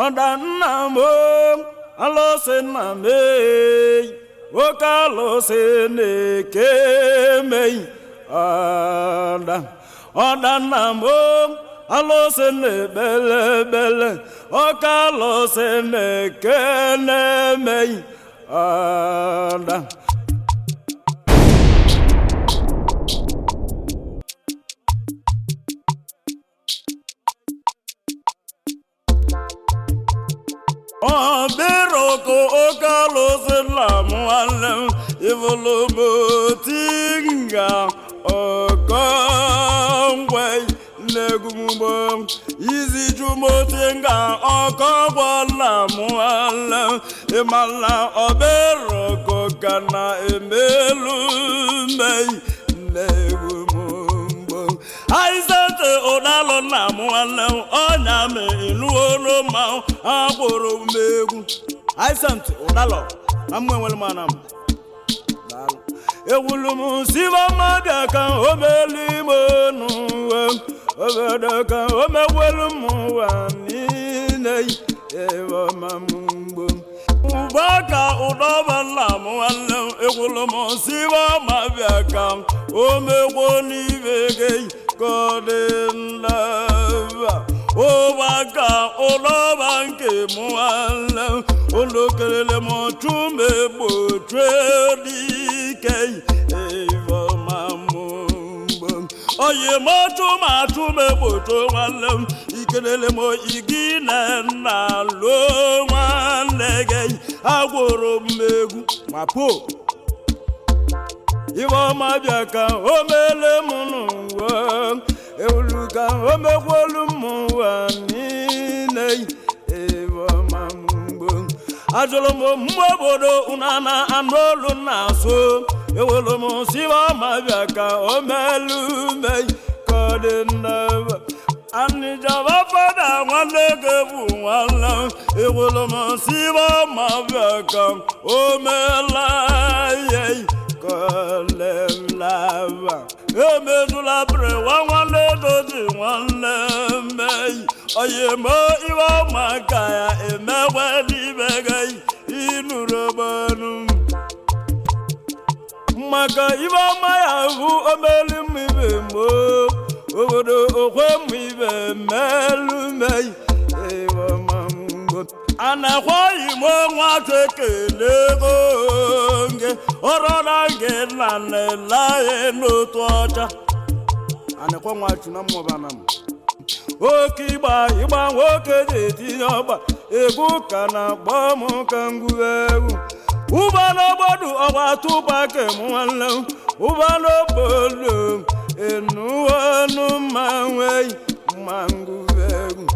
Odanamo alosename okalosene kemei Odanamo alosene bele bele okalosene kenemei Beroko okaloselam evolumotinga okongwei negumbo izi jumotinga okobolamuala emala oberoko kana emelumei negumbo Aizate onalo namuala onyame inuolo ma aboro megu Aizante onalo amwenwele manam dalo ewulumu siva madaka omelimo obedaka omewulumu wanine ewa mamumbo Ubaka udoba namuala ewulumu siva madaka omewoni vegei God in love, Obaka, Olobanke, Moala, Olokele Motume, Botredike, Eva Mamumbo. Oye Motuma, Tume, Botomalam, Ikelemo, Igina, Nalo, Manegay, Agoro Megu, Mapo. Iwa mabiaka omele munu euluka omekwolu muwanine ewa mamumbo ajolomo mbobodo unana anolu naso ewolomo siwa mabiaka omelu mei kodinava Anijava fada wanege buwala ewolomo siwa mabiaka omela yei Kolem lava, emezula pre wangale dozi wanlemei. Oyemo iwa makaya emewe libegei inurobanum. Maka iwa mayavu omelumibemo, obodo okwemibe melumei ewa mambo. Anakwai mwa tekelego Oronange nane lae no tocha Anekwa nwa chuna mwabanam Okiba iba woke jeti yoba Egu kana bomu kanguwewu Ubano bodu owa tupake mwala Ubano bodu enuwanu manwei manguwewu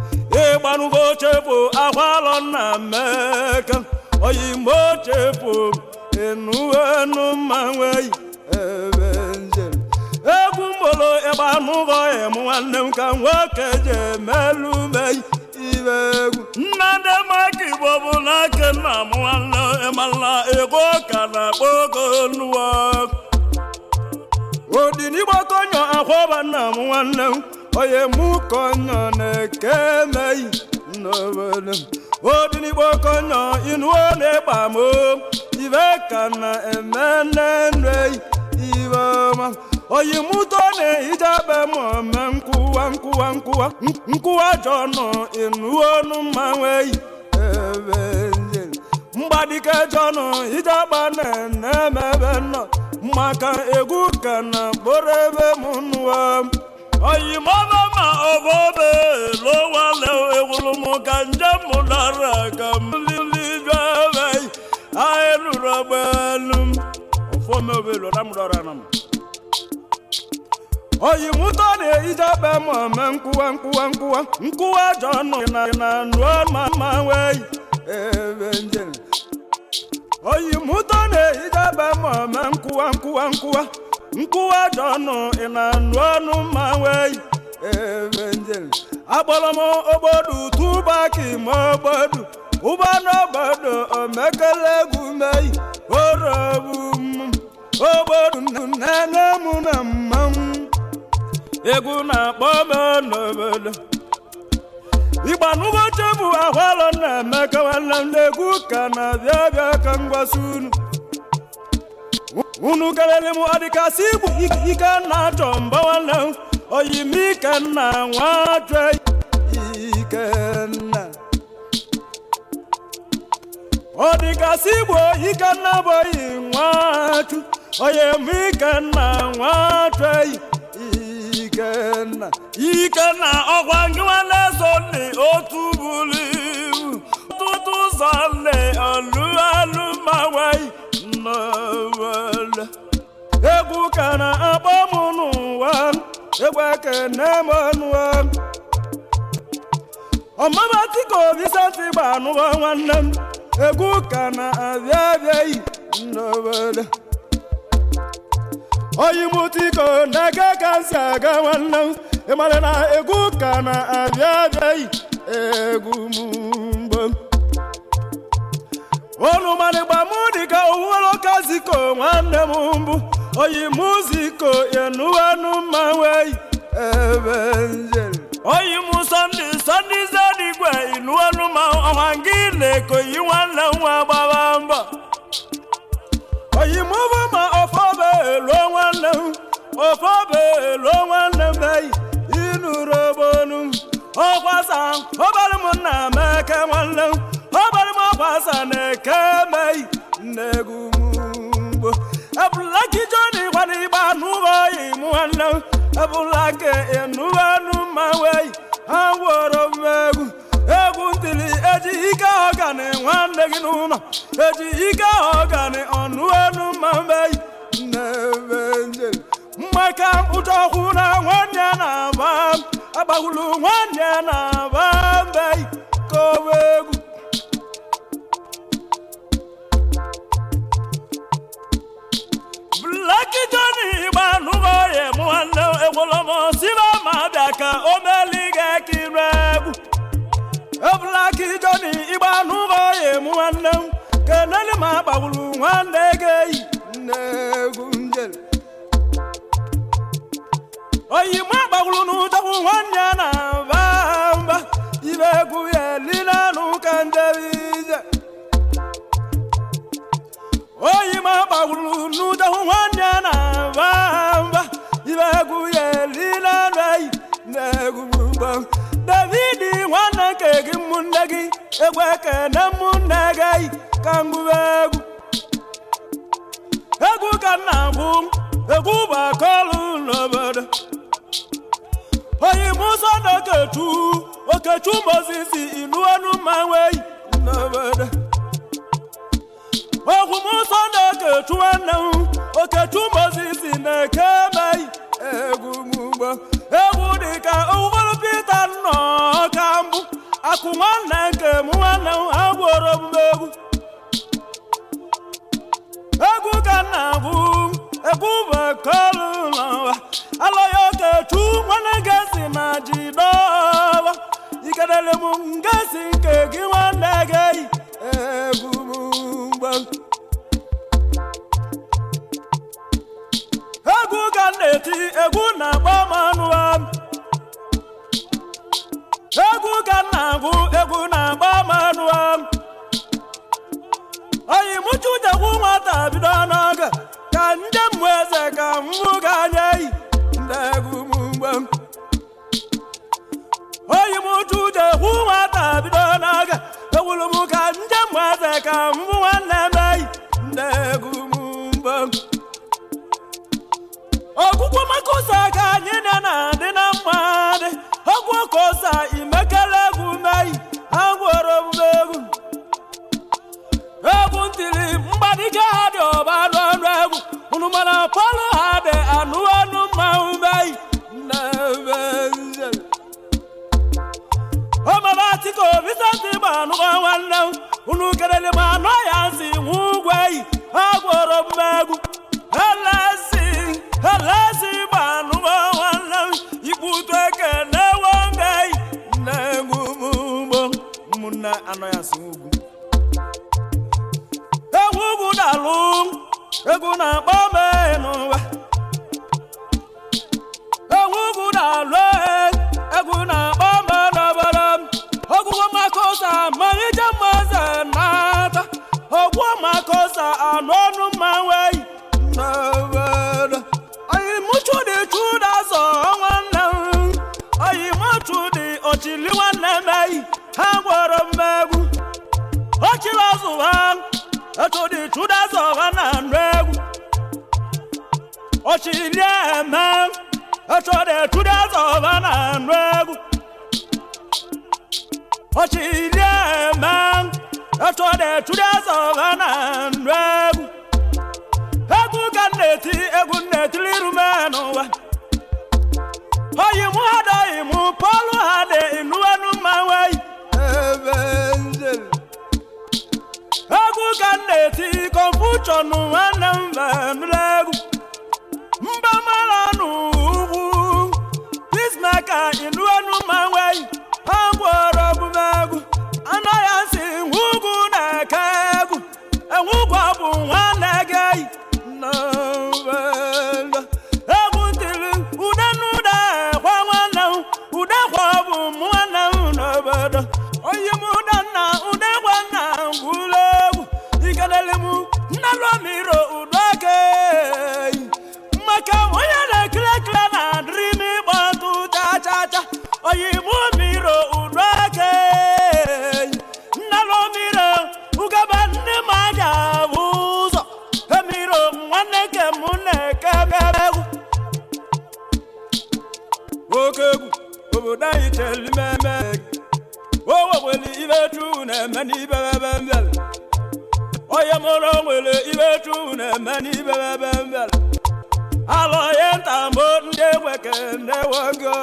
Ebanu gochepo akwalo na meka Oyimo chepo enuwanu manwei ebenjel Egumbolo ebanu goye mwanem kanwakeje melumei ibegu Nande maki bobu nake na mwana emala ego kana boko nuwa Odini bokonyo akhoba na mwana Oye mukonyo nekemei nobele Odini bokonyo inwone bamo Ivekana emenenwei ibama Oye mutone ijabe mome nkuwa jono inwonu manwei ebenjel Mbadike jono ijaba nenemebeno Maka egu kana borebe munwa Oyi mama obobe lo wale egulumu kanje mulara kamlili jawe aelu rabelum ofome obelo namudara nam Oyi mutone ijabe mama nkuwa jono na nwa mama wei ebenjel Oyi mutone ijabe mama nkuwa jono inanwanu mawei evenjel Abolomo obodu tubaki mobodu Ubano bodo omekele gumei Orobum obodu nene munamam Eguna bobo nobodo Igbanugo chebu ahwalo na meka wala ndegu kana bia ka ngwasu unu galele mu adika sibu ika na tomba wala oyimika na nwatwe ikena odika sibu ika na boyi nwatu oyimika na nwatwe ikena ogwangi wala zone otubuli tutu zale alu mawai nawala egu kana abamunu wan egweke nemanu omamatiko bisanti banu wanam egu kana abiabiai nawala oyimutiko naga kansa ga wanam emalena egu kana abiabiai egu mumbo onu mani bamudika uwalo kaziko wanne mumbu oyimuziko yenuwanu mawei evenjel oyimusandi zadigwe inuwanu ma ohangile ko yiwanna wababamba oyimubu ma ofobe lo wanne bei inurobonu okwasa obalimu na meke wanne obalimu okwasa nekemei negumumbo abulaki joni kwani banu boyi muwanne abulake enuwanu mawei aworo megu eguntili eji ika ogane wanne ginuma eji ika ogane onuwanu mawei nevenjel maka utokuna wanne na bam abagulu wanne na bambei kowegu Lucky Johnny Banugo ye muanno egolomo siba mabaka omelige kirebu Lucky Johnny Banugo ye muanno kenele mabagulu wandege negunjel Oyi mabagulu nu tabu wanyana bamba ibegu ye lina nu kandebize Oyi mabagulu nu tabu wanyana bamba ibegu ye lina rei negumba Davidi wana kegi mundagi egweke na mundagi kangubegu Egu kanabum egu bakolu nobada Oyi musa doketu oketu mozisi inuanu mawei nobada Ogu musa doketu anu oketu mozisi nekemei egu mugba egu dika ugolo pita no kambu akumwana nke muwana agworo mbegu Egu kanabu egu bakolu nawa aloyo ketu mwana gesi majidowa ikadele mungesi nkegi wandegei egu mumba Egu kaneti egu na bamanuam Egu kanabu egu na bamanuam Oyi muchuja kumata bidanaga Kanje mweze kamuganyei Ndegu mumbang Oyi muchuja kumata bidanaga Ewulumu kanje mweze kamuwanemei Ndegu mumbang Ogugwa makosa kanyine na dina mwade Ogugwa kosa imekele gumei Angworo mbegu Eguntili mbadike hadi obano nwegu Unumana polo hade anu maumei Nevenze Omabatiko visanti banu wanne Unukerele mano yansi wugwei Agworo mbegu Helasi banu wanne Ibutweke newangei Negumumbo Muna ano yansi wugu Egu dalum egu na bame nuwa Egu dalum egu na bame nabaram Chudaza anonu mawai nabada ayi muchu di Chudaza wana ayi muchu di ochili wana mai hangwara megu ochilazu wan eto di Chudaza wana megu ochili ema eto di Chudaza wana megu ochili ema eto di Chudaza wana megu egu neti lirumeno wa oyi mu hada imu polu hade inuenu mawai ebenzel egu neti confusion wana mbenulegu mbamalanu ugu peacemaker inuenu mawai angworo bumegu anayansi ngugu na kegu enwugwa bu nwanne gei Dai tell me oh well even true many bebel oh ya moro well even true many bebel alo yenta mo nde weke ne wogo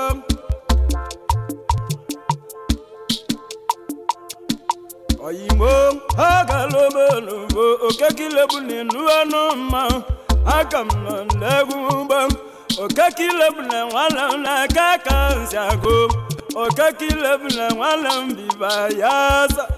oyimo agalo melu okekile buninu anu ma akam no ndegumba okakilebne wala na kakansiago okakilebne wala mbibayasa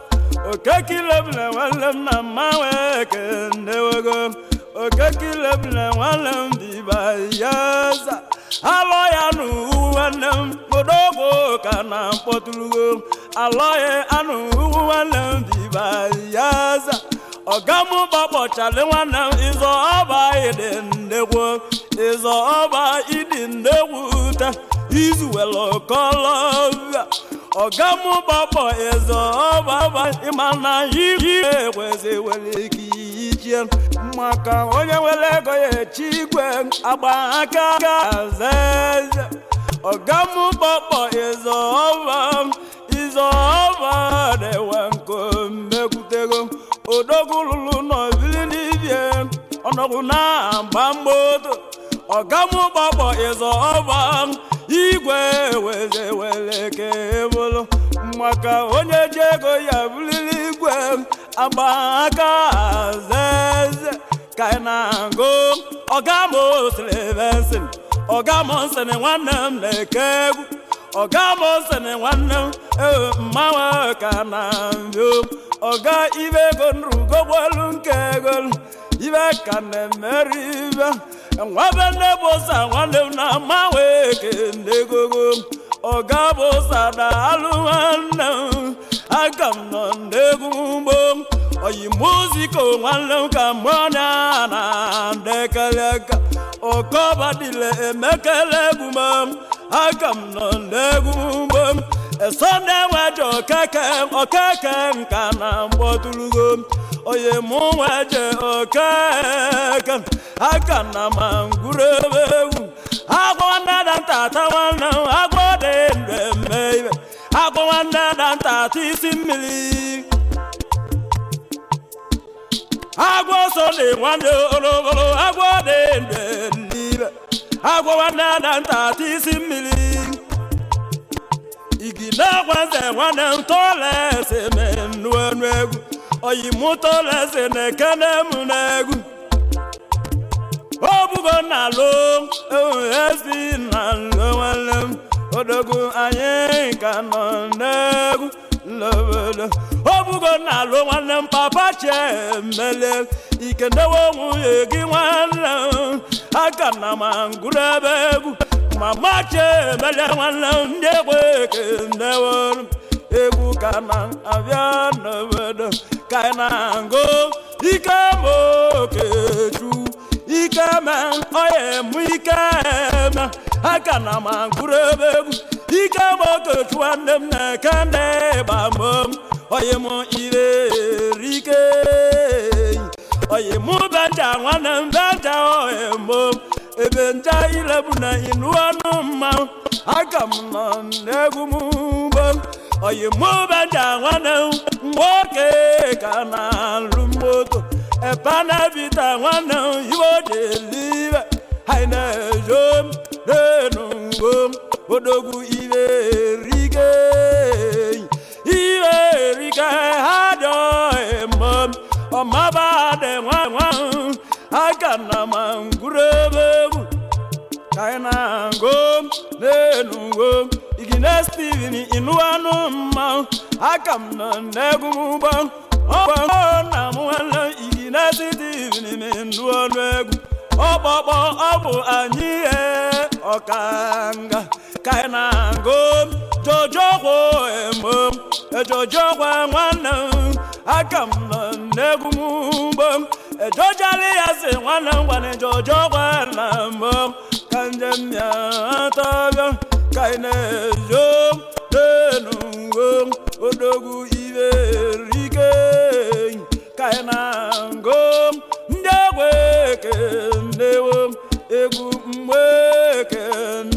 okakilebne wala na maweke ndewogo okakilebne wala mbibayasa aloya nu wanam podogo kana potulugo aloye anu wala mbibayasa ogamu babo chale wana izo aba idendegwo izo aba idindewuta izu welo kolova ogamu babo izo aba imana yiye kweze weleki ije maka onye welego ye chigwe agba aka azeze ogamu babo izo aba de wanko mbekutego odogululu no bilibie onoguna mbambodo ogamu babo izo oba igwe weze weleke bolo maka onye jego ya biligwe abaka azeze kainango ogamo slevensin ogamo sene wanam lekegu ogamo sene wanam mawa kanambyo oga ibe gonrugo gwalun ibe kanemeriba nwabene bosa wale na mawe kendegogo oga bosa da aluwana agam no ndegumbo oyi muziko wale kamona na ndekaleka okoba dile emekele gumam agam no ndegumbo esonde wajo okeke kana mbotulugo oye muwaje okeke akana mangurebewu agwanda danta tawana agwode ndemebe agwanda danta tisimili agwosole wande olobolo agwode ndembe agwanda danta tisimili igina kwanze wana tole semenwenwegu oyi mutole senekane munegu obugo nalo esi nalo walem odogu anye kanonegu lobelo obugo nalo walem papa chemele ikendewo muyegi wana akana mangurabegu mama chemele wana ndegwe kendewo egu kana aviana vedo kainango ike mokechu ike me oye mu ike me aka na manguru ebegu ike mokechu nwanne m na-eke ndị gbamom oye mu ibe rike oye mu benda nwanne m benda oye mom ebe nta ilebu na inu ọnụ mma aka m nọ n'egwu m ugbo oyi mụ benda nwanne nwoke ka na-alụ moto ebe na-ebita nwanne iwe ojelibe anyị na-ejo m n'enu ugbo odogwu iwe rike ha dị ọmụm ọmaba dị nwa aka na ma ngwuru ebe egwu kaina ngom nenu ngom igine Steven inu anu mma aka m na negwu ba na mwala igine Steven me ndu anu egwu ọgbọgbọ ọbụ anyị ọkanga kaina ngom jojogwo emom ejojogwa nwanne aka m na negwu ba ejojali ya si nwanne ngwane jojogwa na mbom kanjemya tabia kaine jo denungo odogwu ibe rike kaina ngom ndegwe kendewo egwu mweke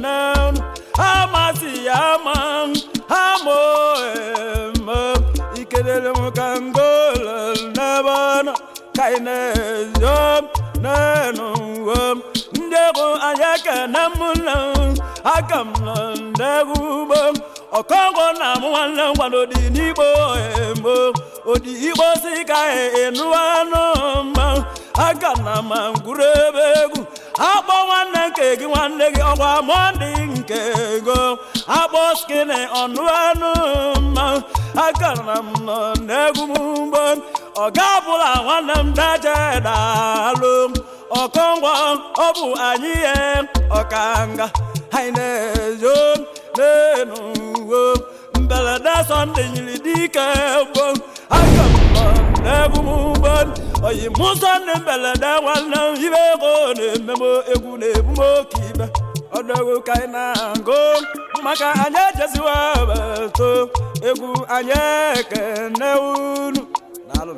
nan amasi yaman amo ikedele mkangola nabana kaine jo nenungo ndego ayaka namuna akamna ndego okongo na mwana ngwano di nibo embo odi ibo sika enuano ma akana mangurebegu abo nwanne nke gị nwanne gị ọgwa mọndị nke go abo skine onuano ma akana m nọ n'egwu mbo ọga bụla nwanne m daje dalụ ọkọngwa ọ bụ anyị ọkanga anyị na-ezo n'enuwo mbelede sọnde nyiri dike bụ aka m nọ n'egwu mbo oyi mụsọ ndị mbelede nwanne m ibe ego na-ememo egwu na-ebu m oke ibe ọdọgwu ka anyị na-agụ maka anyị ejesiwa beto egwu anyị ekene unu n'alụ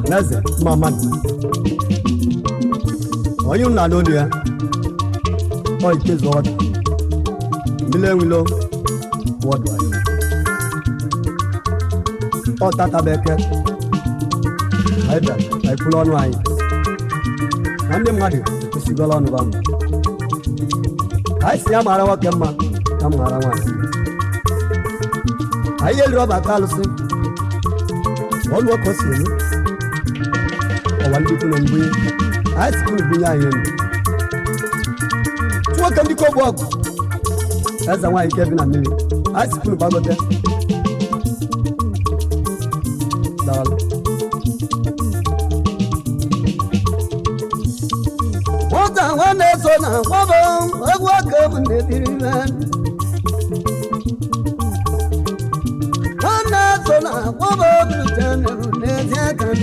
Naze, mama. Are you not only? Oh, it is what? Willow, what do I do? Oh, Tata Becker. I pull on wine. I'm the money to see go on one. I see a Marawa Kama, Kamarawa. I yell Robert Carlson. All what was you? One people on way. I school behind. What can you go walk? That's the why Kevin and me. I school about that. What I want is on a wobble. I walk up in the river. One is on a wobble. Turn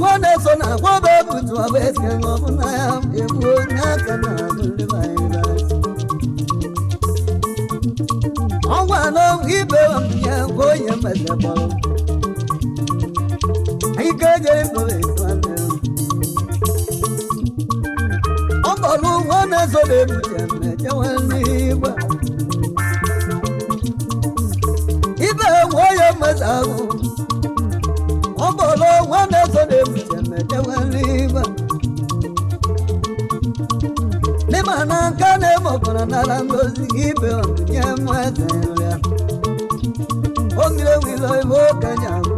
one is on a butu abeske ngobuna ya ebu nakana mulibaiba Awano ibe wamnya boye mazabo Aikaje mbe kwana Ambolu wana zole muteme jawaniba Ibe woye mazabo Ambolu wana zole muteme jawaniba Nemana kane mokona nalangozi ibe wamnya mazabo Ongile wilo ivoka nyamu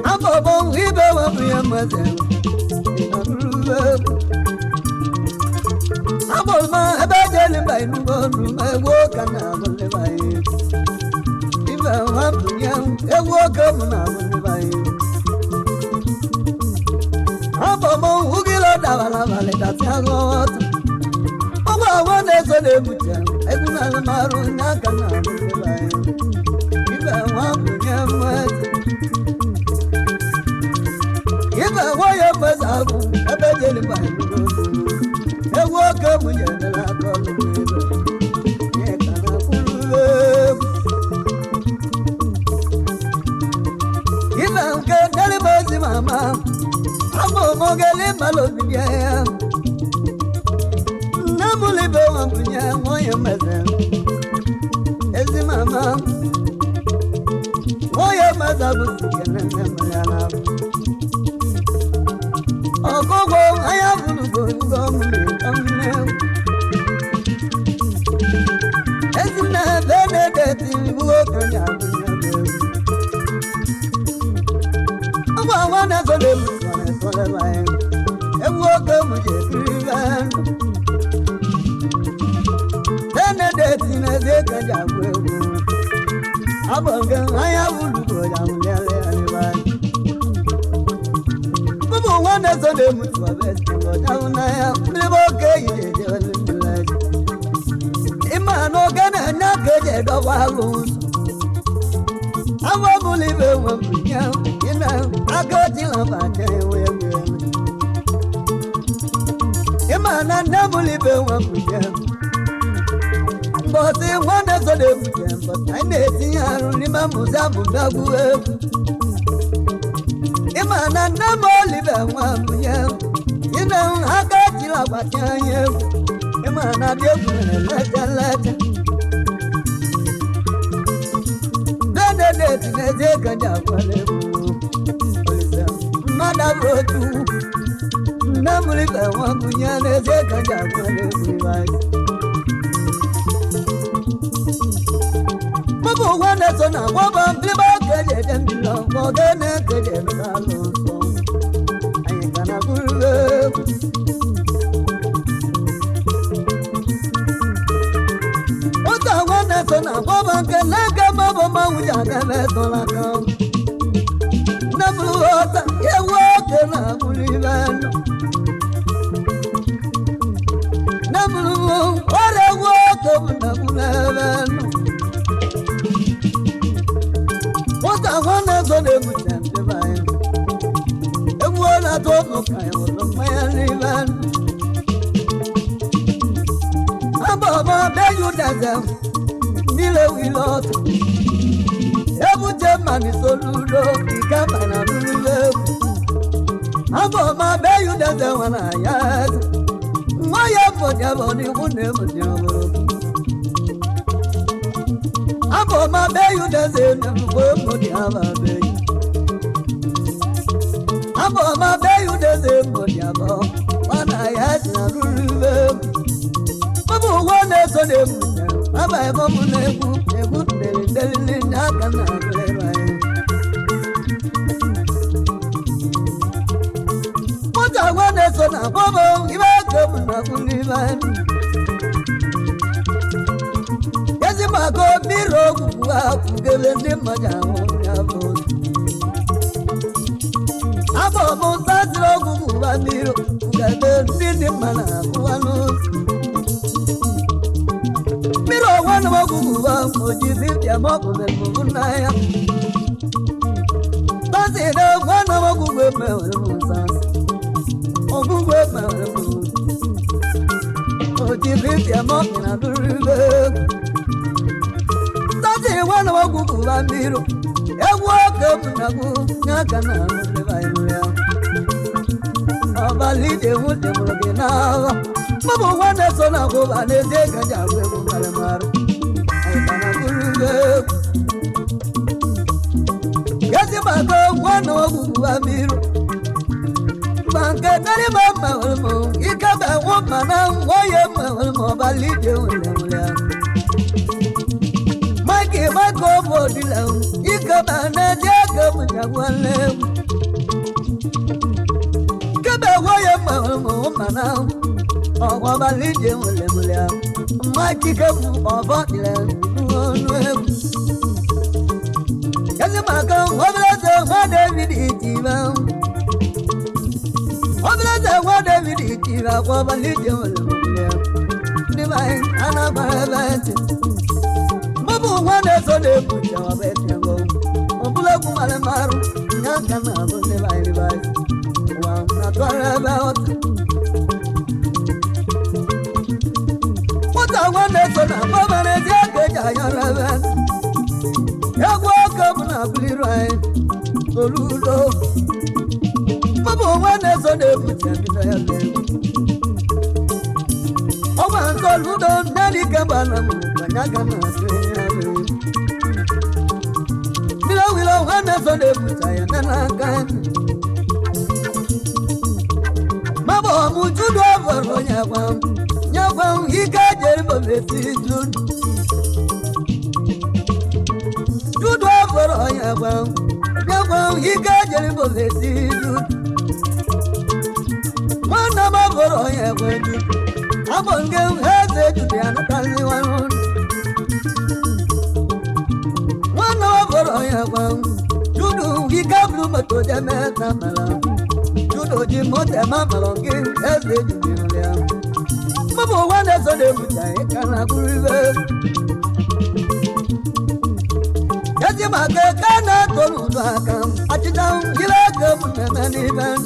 Ambo ibe wamnya mazabo Abolma abajali bai nugoru ewo kana bole bai Iba wapunya ewo kamuna bole bai Abomo ugilo dawala vale datyagot Owa wane zole mucha eguna maru nakana bole bai Iba wapunya mati Iba waya mazabu abajali bai nugoru Ewo kamunya la kolu Ekana kulu Ina ke dali bazi mama Amo mogele malo biya Namuli be wampunya moya maza Ezi mama Moya maza busikene nemala Ogogo ayabulu gomule amne Ezina benedeti buokanya bunyame Ama wana zole mwana zole bae Ewoke muje kriban Benedeti nezeka jabwe Abanga ayabulu gomule alibai Wana zole mutu abeske ngojana ya mliboke yeje walibulaji Imano gana nakeje dowalu Awa mulibe wampunya ina akoti lambate wewe Imana na mulibe wampunya Mbosi wana zole mutu mbosi Aine tiyaru lima muzabu ndagu Imana namoli be wamuye ina akati la batanye Imana biegune lete Benedeti nezeka jakwale Madarotu namoli be wamuye nezeka jakwale Mabu wana sona waba mbliba keje jembilo Mogene keje mkalo so Ayekana kurwe Ota wana sona waba keleke mabo mawuja keme sola kam Namlu ota yewoke na mulibano Namlu ore woke muna mulibano Wata wana zole mutembe bae Ewana tono kaya wala maya liban Ababa beyu dazem Nile wilot Ebu temani soludo Ikamba na nulule Ababa beyu dazem wana yaz Mwaya mojabo ni wune mojabo Abo ma beyu dazem Modi aba beyu Abo ma beyu dazem Modi aba Wana yaz na nulule Mabu wane sode mune Aba ebo mune Egu deli naka na blewa Mota wane sona bobo Ibaka muna kuliba Yezi mako miro kuwa Kugele ni majawo Yabo Abo musa ziro kuwa miro Kugele ni mana Kuwano Miro wana wakukuwa Mojibiti ya moko Melmunaya Sasi na wana magugwe mewe sasi. Ogugwe mewe. Ojibiti amoki na duribe. Sasi wana magugwe bambiro. Ewo kebunagu nyaka na leba imuya. Abalide mute mulogena. Mabu wana sona kuba nezeka jabwe mukalemara. Ayana duribe. Yasi bago wana wagugu bambiro. Banka tari mama ulmo. Ikaba wamana woye ulmo balide ulemulea. Maki mako bodila. Ikaba na jaga mujagwale. Ikaba woye ulmo mana. Owa balide ulemulea. Maki kabu obodila. Yasi maka wablaza wa David itiba. Wablaza wa David itiba kwa balide ulemulea. Divine anababate. Mabu wane sode puja wabete ngo. Obula kumale maru. Nyaka na bunde baili baili. Wa natwara baota. Wata wane sona mabane ziyake jaya rabate. Yagwa kabuna kulirai. Oludo. Mabu wane sode puja bila yale. Owa nsoludo nani kabana mu. Nyaka na seyale. Wilo wane sode puja ya nanakani. Mabo mujudu avaro nyabam. Nyabam hika jeribo besi judu. Judu avaro nyabam. Nyabam hika jeribo besi judu. Mwana mavaro nyabam. Abonge heze judu ya nakali wanu. Mwana mavaro nyabam. Judu hika blu mato jameta mala. Judo jimote mamalongi eze jumilea. Mabu wane sode mutae kana kuribe. Yaji make kana tolu dwaka. Achidam yileke munemeni ben.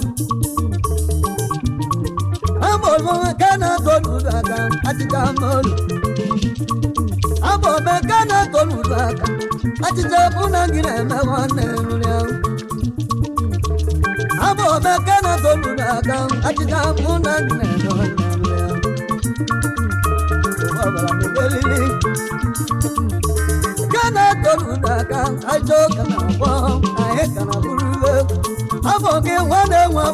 Ambo kana tolu dwaka. Achidam molu. Ambo kana tolu dwaka. Achidam unangine mewane mulea. Abo mekana tolunaga, achida muna neno nelo. Obala mbelili. Kana tolunaga, ajo kana bo, ahe kana buluwe. Abo ke wane mo.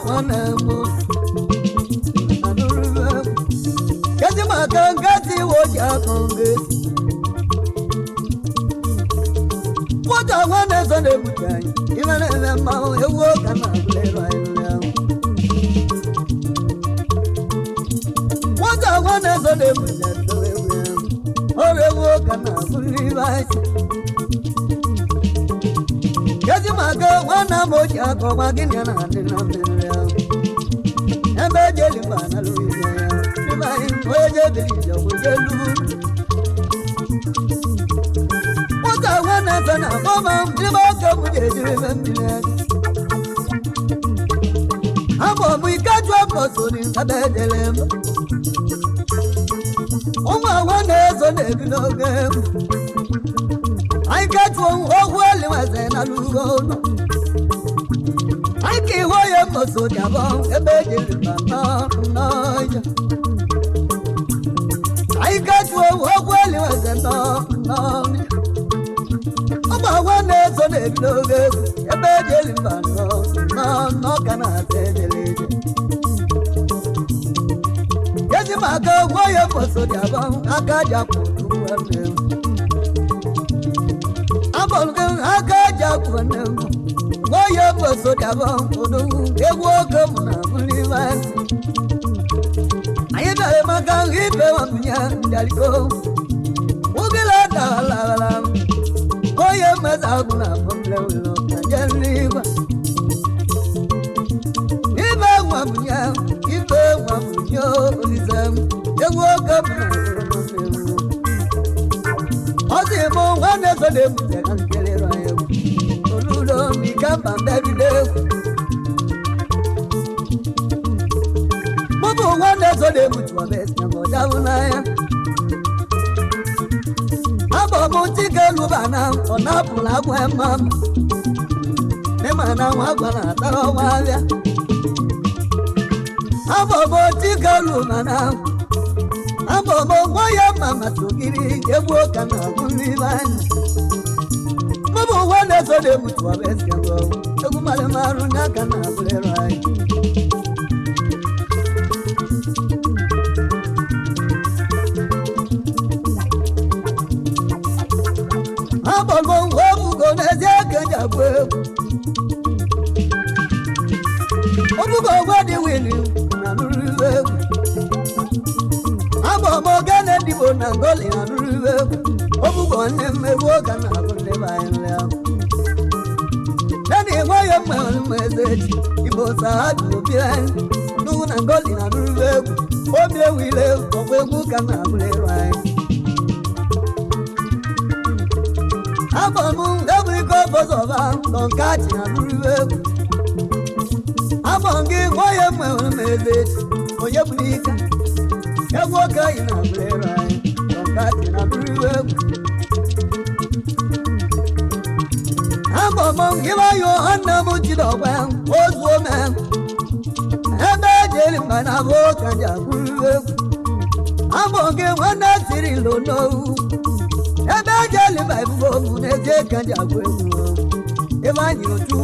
Anuluwe. Kazi makangati woja konge. Woja wane zone butai. Imene mao ewo kana bulero ayo. Wata wana zode bulero ewo. Orewo kana bulibai. Yaji maga wana moja ko magini na ndina mbele. Embe jeli bana luya. Ibai oje bilija bujelu. Wata wana sana mama mliboka bujelu mbele. Amo mwikajwa kosuri abedelem. Oma wane zone bilogem. Aikajwa ogwali wazena lugono. Aiki woye kosuri abon ebedeli bana noja. Aikajwa ogwali wazena noja. Oma wane zone bilogem ebedeli bana no kana tedele. Yaji maga woye kosuri abon akaja kutuwe. Abon akaja kutuwe. Woye kosuri abon kutuwe. Ewo kamuna muliwa. Ayedale maga hipe wamunya jaliko. Ugila dala. Woye mazaguna pomle wilo kanjaliwa. Ibe wamunya olizam. Ewo kamuna muliwa. Ozimo wane zode munya kankele rayo. Oludo. ikamba mbebide Mubu wane zode mutu wabesi Nyango javu na ya Abo mutike lubana Onapula kwe mama Nemana wakwana taro wavya Abo mutike lubana Abo mwoya mama tukiri Yebuoka na kulibani Mubu wane zode mutu wabesi Nyango Egu male maru nyaka na kulerai Abọ̀gbọ̀n òbúgọ̀ n'ẹ̀jẹ̀ kẹjà gbé. Òbúgọ̀ wẹ́dí wìlì nànúrú wẹ́wù. Abọ̀mọ̀ gẹ́nẹ́ dìbò nàgọ́lì nànúrú wẹ́wù. Òbúgọ̀ ní mmegbu ọ̀gá nàbọ̀lẹ̀ báyìí lẹ́yà. Lẹ́ni ìwọ́yọ̀ mẹ́rin mẹ́sẹ̀jì ìbò sàájú òbí rẹ̀. Nùwù nàgọ́lì nànúrú wẹ́wù. Obi ewìlẹ̀ ọ̀gbẹ́gbù kan nàbọ̀lẹ̀ báyìí. Abomu every go for sova don catch na ruwe. Abongi moye message oye bunika. Ewo ka ina blera don catch na ruwe. Abomu giwa yo anna muchi do ba ozo me. Ebe jeri mana bo kanja ruwe. Abongi wana siri lo no. Ebe jeli baibu n'eje kanja gwewu. Ebe anyị otu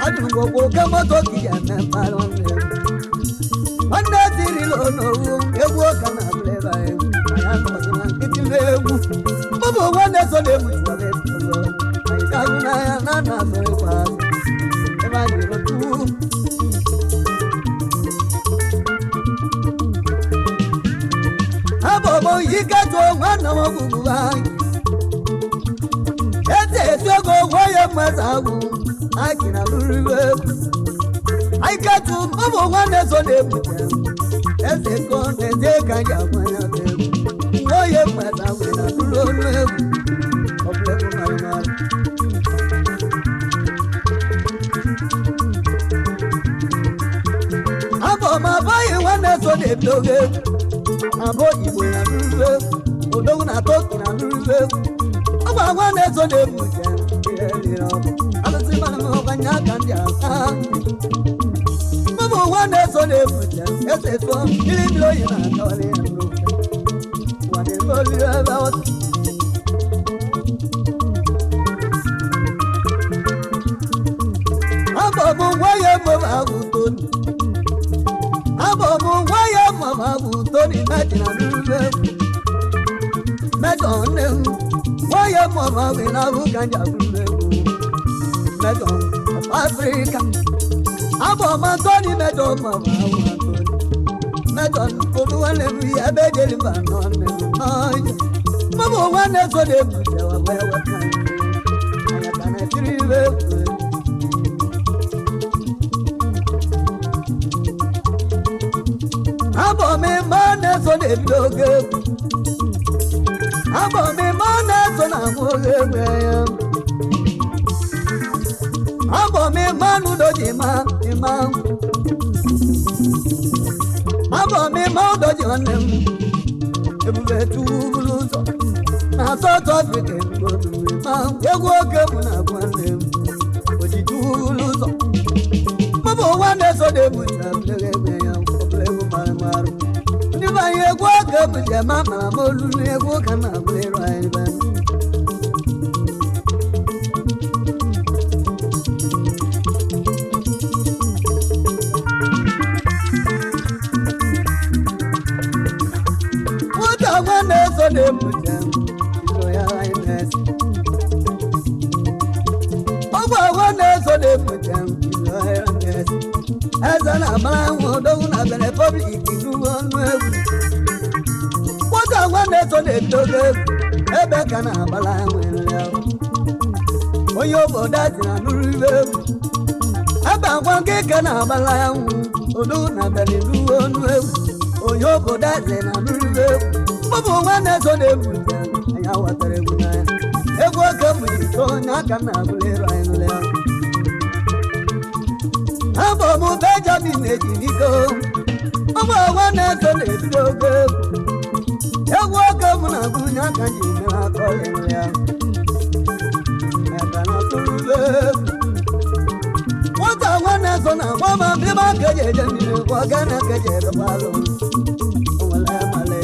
adụgo oke moto kija na mbalonne. Nwanne tiri n'onowu egwu ọka na bleba egwu. Anya nọzi na nkịtị egwu. Mbụbụ nwanne so na-egwu chụwabe ọzọ. Anyị kahụ n'anya na na-azọ ịkwa azụ. Ebe anyị otu. Abọmọ ike tụọ nwanne m ọgwụgwụ anyị. Ego woye mazawu akina luriwe aikatu mbo wane zone bute eze ko eze kanja kwanya be woye mazawu na lurwe oble ko marmar abo mabaye wane zone bloge abo ibo na luriwe odogu na toki na luriwe abo wane zone bute Mama wane so ne fuja ese so ili bilo yana tole ndo wane boli about Abomu waye mama gutoni Abomu waye mama gutoni medina nube Medone waye mama wina ukanja nube Medon of Africa. Abo Antoni Medon mama Antoni. Medon kodu wane mi abejeli banon ay. Mama wane so de buja wa wewe kan. Aya kana triwe. Abo me mane so de bloge. Abo me mane so na moge wewe. Abo me manu doji ma. Abo me ma doji anem. Ebube tubuluzo. Na South Africa go to ma. Ego ke na kwanem. Oji tubuluzo. Mabo wane so de buja blege me ya. Oblego maru. Ni ba ego ke buja mama molu ego kana blero ai ban. So de muja so ya ines Owa wane so de muja so ya ines Azana mawo do na bele public nu onu Owa wane so de doge ebe kana bala nwere Oyo boda na nuriwe Aba wange kana bala odo na bele nu onu Oyo boda na nuriwe Mabo wane so de buja aya watere buna ego ke mu so na kana bulero ainule Benjamin ejiniko ụmụ ọgwa na-eso na-ebido oge egwu oge mụ na gụnye aka ji mere aka ọlịnụ ya aka na tụrụbe nwata ọgwa na-eso na agbama bịba ka eji eje mmiri ọga na ka eji edọbalụ onwere ya male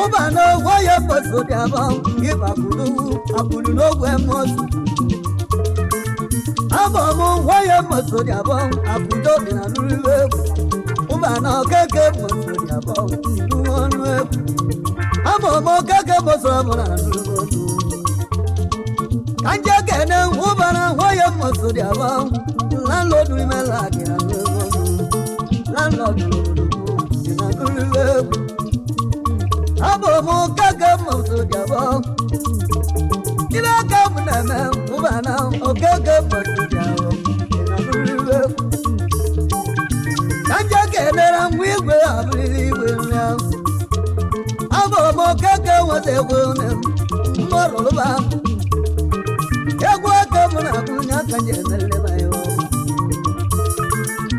ụba na ogwe ya mkposo dị abọ gị bakụrụ n'ogwe mmụọsụ abọmụ nwaye mmaso dị abụọ apụdo dị na nrụrụ egwu ụba na okeke mmaso dị abụọ nrụrụ ọnụ egwu abọmụ okeke mmaso abụ na nrụrụ ọnụ ka nje kene ụba na nwaye mmaso dị abụọ landlọdụ imela gị na nrụrụ ọnụ landlọdụ dị na nrụrụ egwu abọmụ okeke mmaso dị abụọ ibe aka m na-eme ụba na okeke mmaso dị abụọ ka nje kelere ngwa igwe abụrịrị igwe nri ahụ abụ m okeke nweta egwu mmarụba egwu aka m na-abụnye aka nje emeleba ya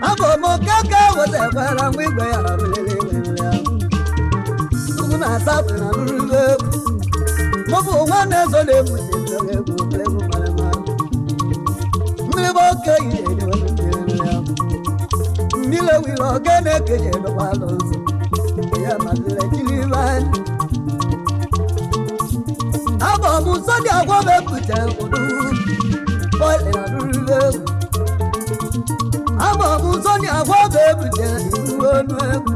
abụ m okeke nweta ekwera ngwa igwe ya abụrịrị igwe nri ahụ ugwu na asatọ na nrụrụ egwu mọbụ nwanne so na-ebute egwu egwu mara mara mmiri bụ oke yi mmiri wiri ogene keje dọkwalụ nsọ ya maziri ejiribe anyị abọ m nsọ dị agwọ m epute ụdụ bọịlị na nrụrụ egwu abọ m nsọ dị agwọ m epute iru ọnụ egwu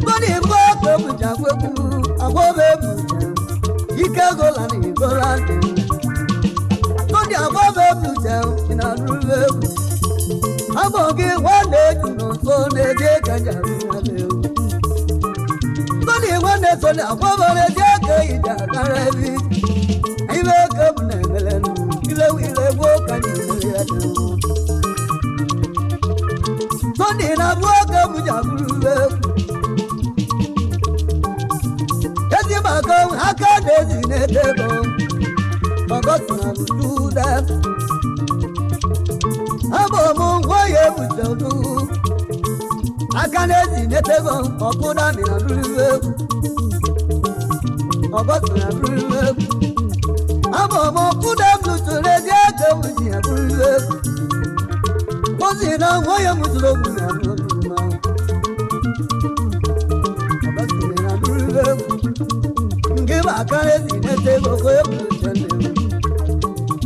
bọdị mbọ ka epute agwọ egwu agwọ m epute ike gola na igola dị nsọ dị agwọ m epute na nrụrụ egwu abọ gị nwanne eju n'ụsọ na-eje kaja ewu sọdị nwanne so na akwabara eje ka ije akara ebi ibe eke m na-emele ile gboo ka na-emele ya dị sọdị na abụọ oge m ji abụrụ ube ezi maka aka na-ezi na-ete ego ọgọsị na bujude abụ m nwaye ebute ọdụ aka na-ezi netego ọkpụda dị na nrụrụ egwu ọgọsị na nrụrụ egwu abụ m ọkpụda m lụtụrụ ezi ego m ji ya nrụrụ egwu ozi na nwaye m tụrụ ogwu na nrụrụ mmanwụ ọgọsị na nrụrụ egwu nke bụ aka na-ezi netego ka ebute egwu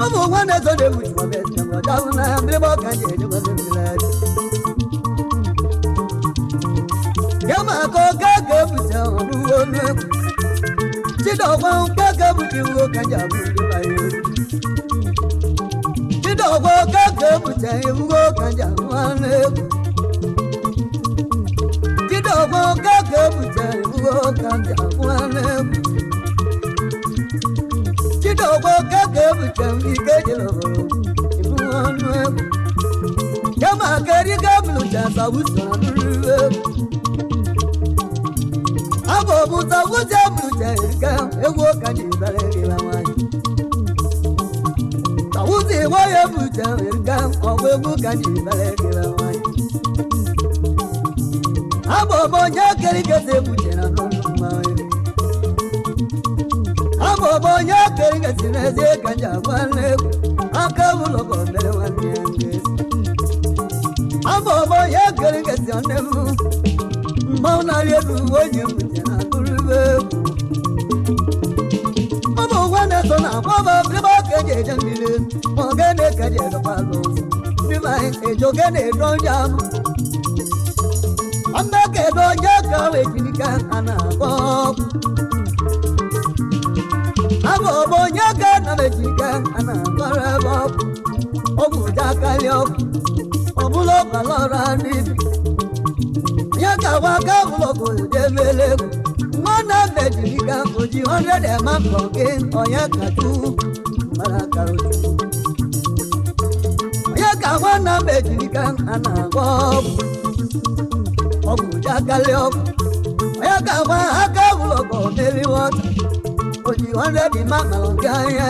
ọmụ nwanne so na-egwu ji ọbịa ezi na ọjọọ na mmiri ọka ji eje nwere mmiri ezi kama ka okeke ebute ọbụghị ọnụ egwu chidọgwa okeke ebute iwu ka ji abụ ndị banye egwu chidọgwa okeke ebute iwu ka ji abụ ọnụ egwu chidọgwa okeke ebute iwu ka ji abụ ọnụ egwu chidọgwa okeke ebute ike jere obodo ibu ọnụ egwu kama ka eriga bụlụcha sabuso na nrụrụ egwu abụ m sabuso bụlụcha erika egwu ka ji bara erila nwanyị sabuso nwaye bụlụcha erika ọgwụ egwu ka ji bara erila nwanyị abụ m onye keriketa ebuche na n'ụlọ mmanya abụ m onye keriketa n'ezie ka ji agwa n'egwu aka ụlọ bụ mere nwanne ya ngezi abụ m onye keriketa nne m mmanwụ narị elu onye mbute na atụrụbe egwu ụmụ nwanne so na agbaba bịba ka eji eje mmiri ma ogene ka eji edọkwalụ ụzọ bịba eji ogene edo onye anụ ọmbe ka edo onye ka wejirika a na-agba abụ m onye ka na wejirika a na-agbara ebe ọgwụ ụja akarị ọgwụ ọbụla ọbara ọra n'ibi ya ka gwa aka ụlọgụ debele egwu nwanne mejirika oji 100 ema mbọ gị onye ka tu mara kara otu onye ka nwanne mejirika a na-agba ọgwụ ụja akarị ọgwụ onye ka gwa aka ụlọgụ meri wọta oji 100 ema mara gị anya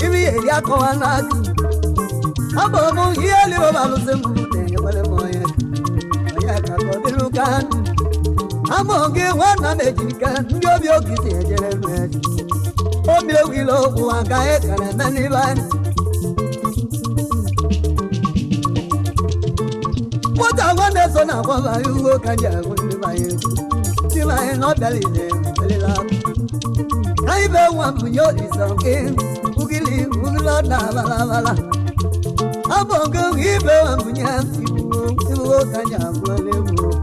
ibi eri akọwa n'aka Abomu yeli baluze mute wale moye. Oya kakodilukan. Amonge wana mejika njobyo kiti ejere meji. Omile wilo uwanga ekane nanibani. Wata wane sona kwa yugo kanja kunibaye. Timaye no beline belila. Kaibe wamunyo isonge. Ugili ugilo na bala. Abongo ibe wamunya iwo kanya kwalewo.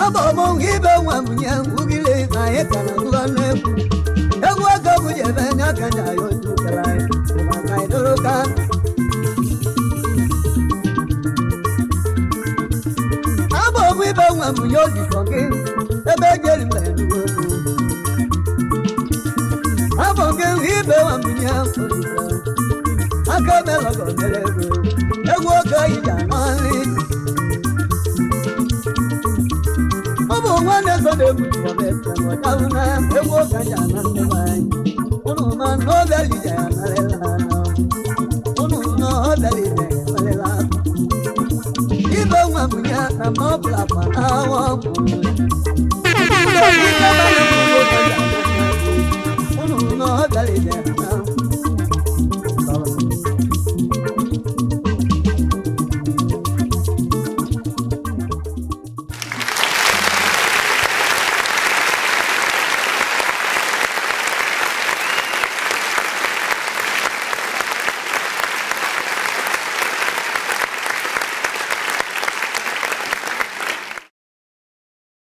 Abongo ibe wamunya ugili aye kana kwalewo. Ewo akabuje benya kanya yo tukarai. Bakai doroka. Abongo ibe wamunya isonge. Ebe jeri melu. Abongo ibe wamunya akabela godelebe ewo kaija mali obo wane zode mutu bete wadawuna ewo kaija nande bai unu man no dali ja nalela unu no dali ja nalela ibe wa munya na mabla pa awo